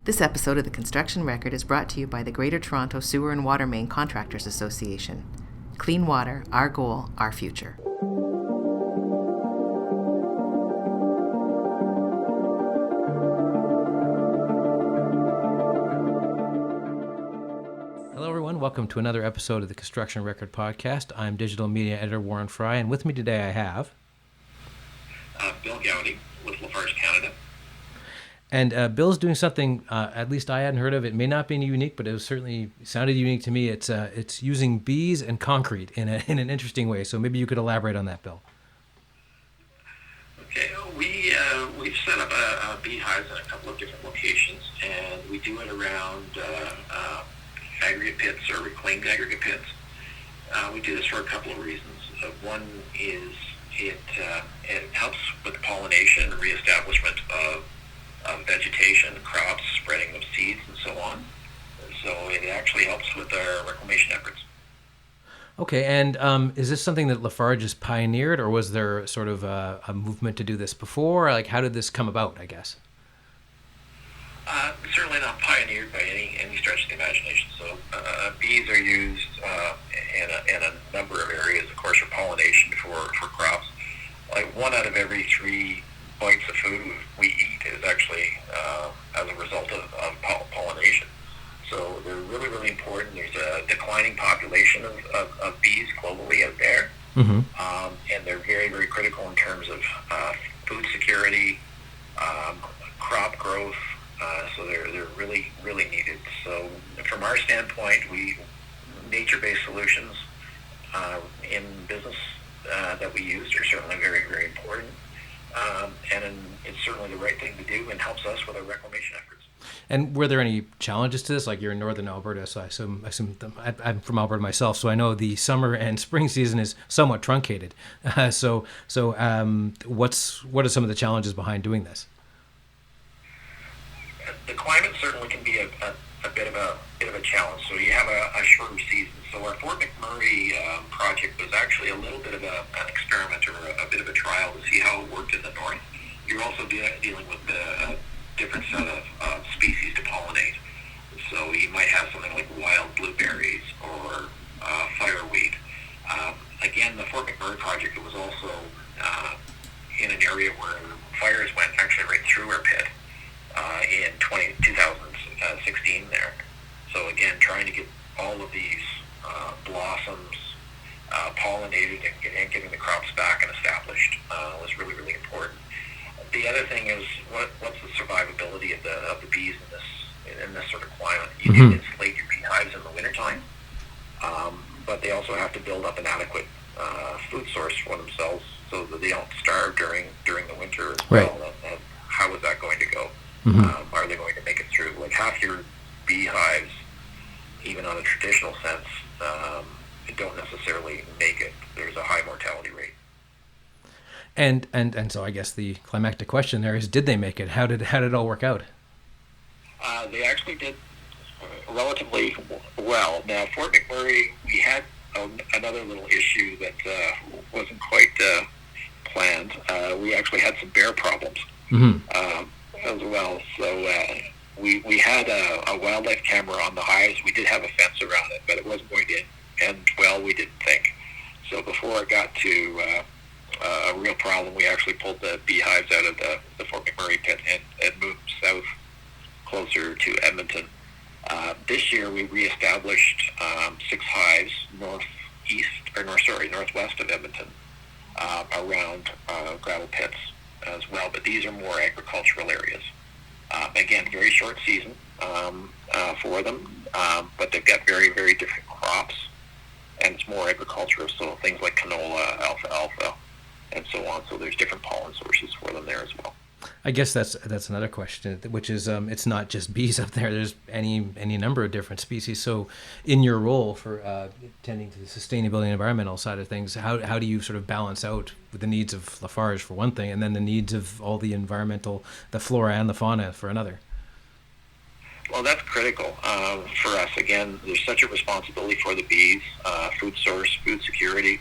This episode of The Construction Record is brought to you by the Greater Toronto Sewer and Water Main Contractors Association. Clean water, our goal, our future. Hello everyone, welcome to another episode of the Construction Record podcast. I'm digital media editor Warren Frey, and with me today I have... Bill Gowdy with Lafarge, Canada. And Bill's doing something, at least I hadn't heard of. It may not be unique, but it was certainly sounded unique to me. It's using bees and concrete in an interesting way. So maybe you could elaborate on that, Bill. Okay, we've set up a beehives in a couple of different locations, and we do it around aggregate pits or reclaimed aggregate pits. We do this for a couple of reasons. One is it helps with the pollination and reestablishment of vegetation, crops, spreading of seeds, and so on. So it actually helps with our reclamation efforts. Okay, and is this something that Lafarge has pioneered, or was there sort of a movement to do this before? Like, how did this come about, I guess? Certainly not pioneered by any stretch of the imagination. So bees are used in a number of areas, of course, for pollination for crops. Like 1 out of every 3 bites of food we eat is actually as a result of pollination. So they're really, really important. There's a declining population of bees globally out there, and they're very, very critical in terms of food security, crop growth. So they're really, really needed. So from our standpoint, nature-based solutions in business that we use are certainly very, very important. And it's certainly the right thing to do and helps us with our reclamation efforts. And were there any challenges to this? Like, you're in northern Alberta, so I assume I'm from Alberta myself, so I know the summer and spring season is somewhat truncated. What are some of the challenges behind doing this? The climate certainly can be a bit of a challenge. So you have a shorter season. So our Fort McMurray project was actually a little bit of an experiment or a bit of a trial to see how it worked in the north. You're also dealing with a different set of species to pollinate. So you might have something like wild blueberries or fireweed. Again, the Fort McMurray project was also in an area where fires went actually right through our pit in 2016 there. So again, trying to get all of these blossoms pollinated and getting the crops back and established was really, really important. The other thing is what's the survivability of the bees in this sort of climate. You can insulate your beehives in the wintertime, but they also have to build up an adequate food source for themselves so that they don't starve during the winter as well. And how is that going to go? Are they going to make it through? Like half your beehives, even on a traditional sense, don't necessarily make it. There's a high mortality rate. And so I guess the climactic question there is, did they make it? How did it all work out? They actually did relatively well. Now, Fort McMurray, we had another little issue that wasn't quite planned. We actually had some bear problems as well. So we had a wildlife camera on the hives. We did have a fence around it, but it wasn't going to end well, we didn't think. So before it got to a real problem, we actually pulled the beehives out of the Fort McMurray pit and moved south closer to Edmonton. This year we reestablished 6 hives northwest of Edmonton around gravel pits as well, but these are more agricultural areas. Again, very short season for them, but they've got very, very different crops, and it's more agricultural, so things like canola, alfalfa, and so on. So there's different pollen sources for them there as well. I guess that's another question, which is it's not just bees up there. There's any number of different species. So in your role for tending to the sustainability and environmental side of things, how do you sort of balance out with the needs of Lafarge for one thing, and then the needs of all the environmental, the flora and the fauna for another? Well, that's critical for us. Again, there's such a responsibility for the bees, food source, food security,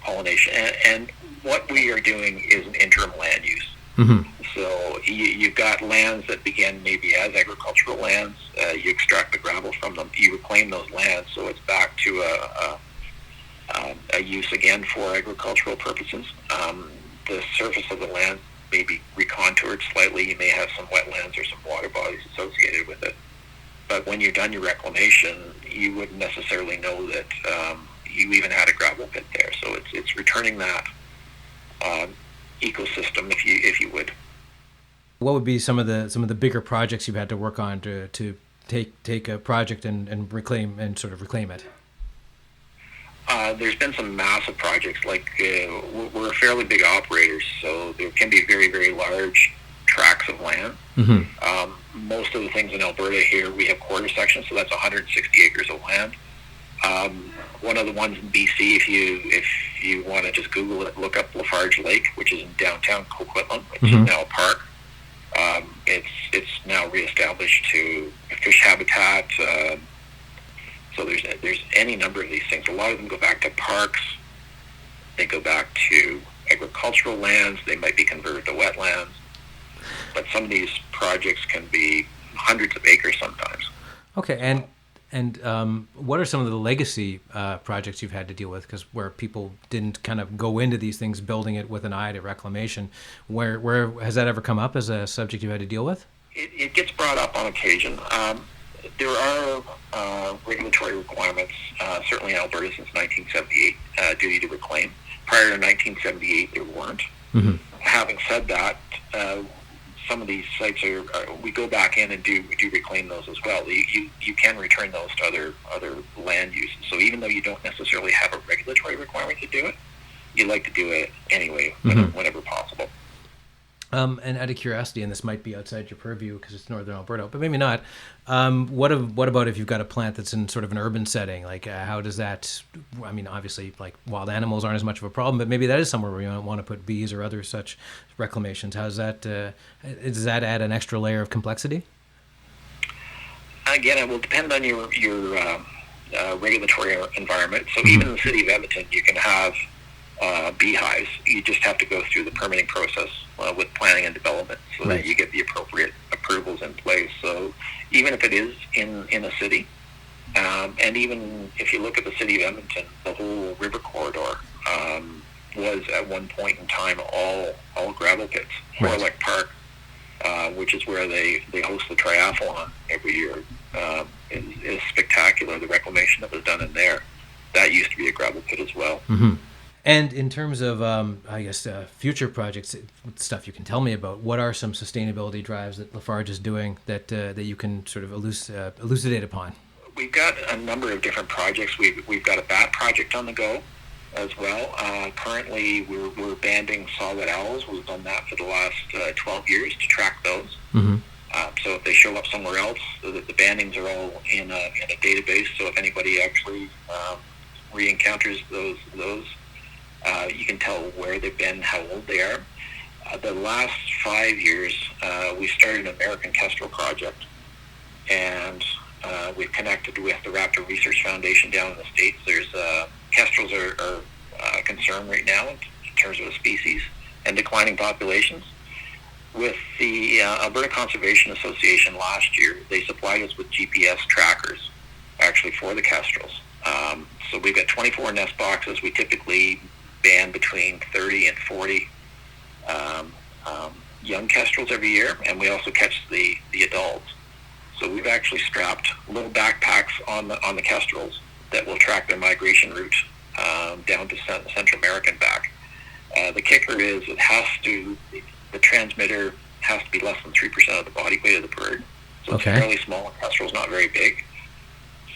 pollination, and what we are doing is an interim land use. Mm-hmm. So you've got lands that begin maybe as agricultural lands. You extract the gravel from them. You reclaim those lands, so it's back to a use again for agricultural purposes. The surface of the land may be recontoured slightly. You may have some wetlands or some water bodies associated with it. But when you're done your reclamation, you wouldn't necessarily know that you even had a gravel pit there. So it's returning that ecosystem, if you would. What would be some of the bigger projects you've had to work on to take a project and reclaim it? There's been some massive projects. Like we're fairly big operators, so there can be very, very large tracts of land. Mm-hmm. Most of the things in Alberta here, we have quarter sections, so that's 160 acres of land. One of the ones in BC, if you want to just Google it, look up Lafarge Lake, which is in downtown Coquitlam, which mm-hmm. is now a park. It's now reestablished to fish habitat. So there's any number of these things. A lot of them go back to parks. They go back to agricultural lands. They might be converted to wetlands. But some of these projects can be hundreds of acres sometimes. Okay, and what are some of the legacy projects you've had to deal with? Because where people didn't kind of go into these things building it with an eye to reclamation, where has that ever come up as a subject you had to deal with? It gets brought up on occasion. There are regulatory requirements, certainly in Alberta since 1978, duty to reclaim. Prior to 1978, there weren't. Mm-hmm. Having said that, some of these sites we go back in and do reclaim those as well. You can return those to other land uses. So even though you don't necessarily have a regulatory requirement to do it, you like to do it anyway, mm-hmm. whenever possible. And out of curiosity, and this might be outside your purview because it's northern Alberta, but maybe not. What about if you've got a plant that's in sort of an urban setting? Like, how does that? I mean, obviously, like wild animals aren't as much of a problem, but maybe that is somewhere where you want to put bees or other such reclamations. How's that? Does that add an extra layer of complexity? Again, it will depend on your regulatory environment. So even in the city of Edmonton, you can have beehives. You just have to go through the permitting process with planning and development so right. that you get the appropriate approvals in place. So even if it is in a city, and even if you look at the city of Edmonton, the whole river corridor was at one point in time all gravel pits. Right. Horlick Park, which is where they host the triathlon every year, is spectacular. The reclamation that was done in there, that used to be a gravel pit as well. Mm-hmm. And in terms of, future projects, stuff you can tell me about, what are some sustainability drives that Lafarge is doing that you can sort of elucidate upon? We've got a number of different projects. We've got a bat project on the go as well. Currently, we're banding saw-whet owls. We've done that for the last 12 years to track those. Mm-hmm. So if they show up somewhere else, the bandings are all in a database. So if anybody actually re-encounters those, you can tell where they've been, how old they are. The last 5 years, we started an American kestrel project, and we've connected with the Raptor Research Foundation down in the States. There's kestrels are a concern right now in terms of the species and declining populations. With the Alberta Conservation Association last year, they supplied us with GPS trackers, actually, for the kestrels. So we've got 24 nest boxes. We typically ban between 30 and 40 young kestrels every year, and we also catch the adults. So we've actually strapped little backpacks on the kestrels that will track their migration route down to Central America and back. The kicker is the transmitter has to be less than 3% of the body weight of the bird. So it's fairly small, and kestrel's not very big.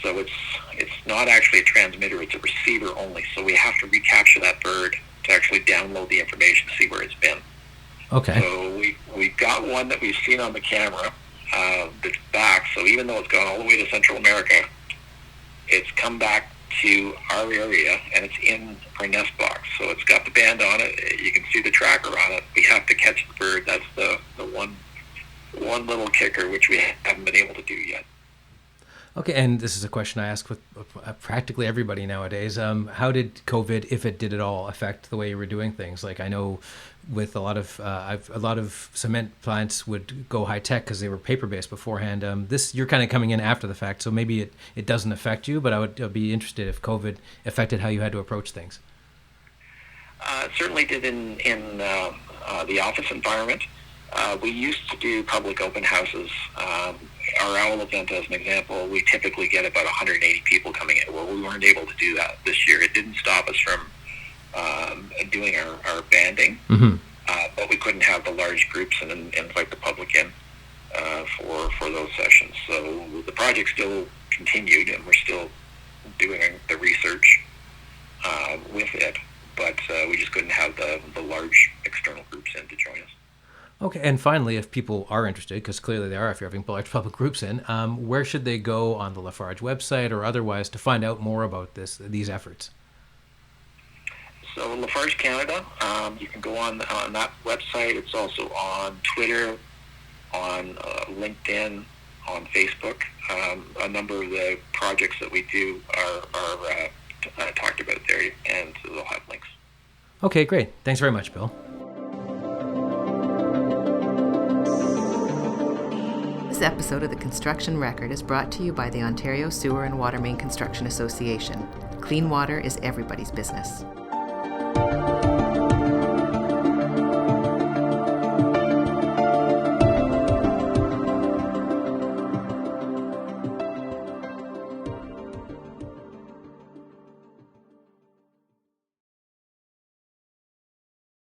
So it's not actually a transmitter, it's a receiver only. So we have to recapture that bird to actually download the information to see where it's been. Okay. So we've got one that we've seen on the camera that's back. So even though it's gone all the way to Central America, it's come back to our area and it's in our nest box. So it's got the band on it. You can see the tracker on it. We have to catch the bird. That's the one little kicker which we haven't been able to do yet. Okay, and this is a question I ask with practically everybody nowadays. How did COVID, if it did at all, affect the way you were doing things? Like I know with a lot of cement plants would go high tech because they were paper based beforehand. This you're kind of coming in after the fact, so maybe it doesn't affect you. But I'd be interested if COVID affected how you had to approach things. It certainly did in the office environment. We used to do public open houses. Our owl event, as an example, we typically get about 180 people coming in. Well, we weren't able to do that this year. It didn't stop us from doing our banding, but we couldn't have the large groups and invite the public in for those sessions. So the project still continued, and we're still doing the research with it, but we just couldn't have the large external groups in to join us. Okay, and finally, if people are interested, because clearly they are if you're having large public groups in, where should they go on the Lafarge website or otherwise to find out more about these efforts? So Lafarge Canada, you can go on that website. It's also on Twitter, on LinkedIn, on Facebook. A number of the projects that we do are talked about there, and they'll have links. Okay, great. Thanks very much, Bill. This episode of The Construction Record is brought to you by the Ontario Sewer and Water Main Construction Association. Clean water is everybody's business.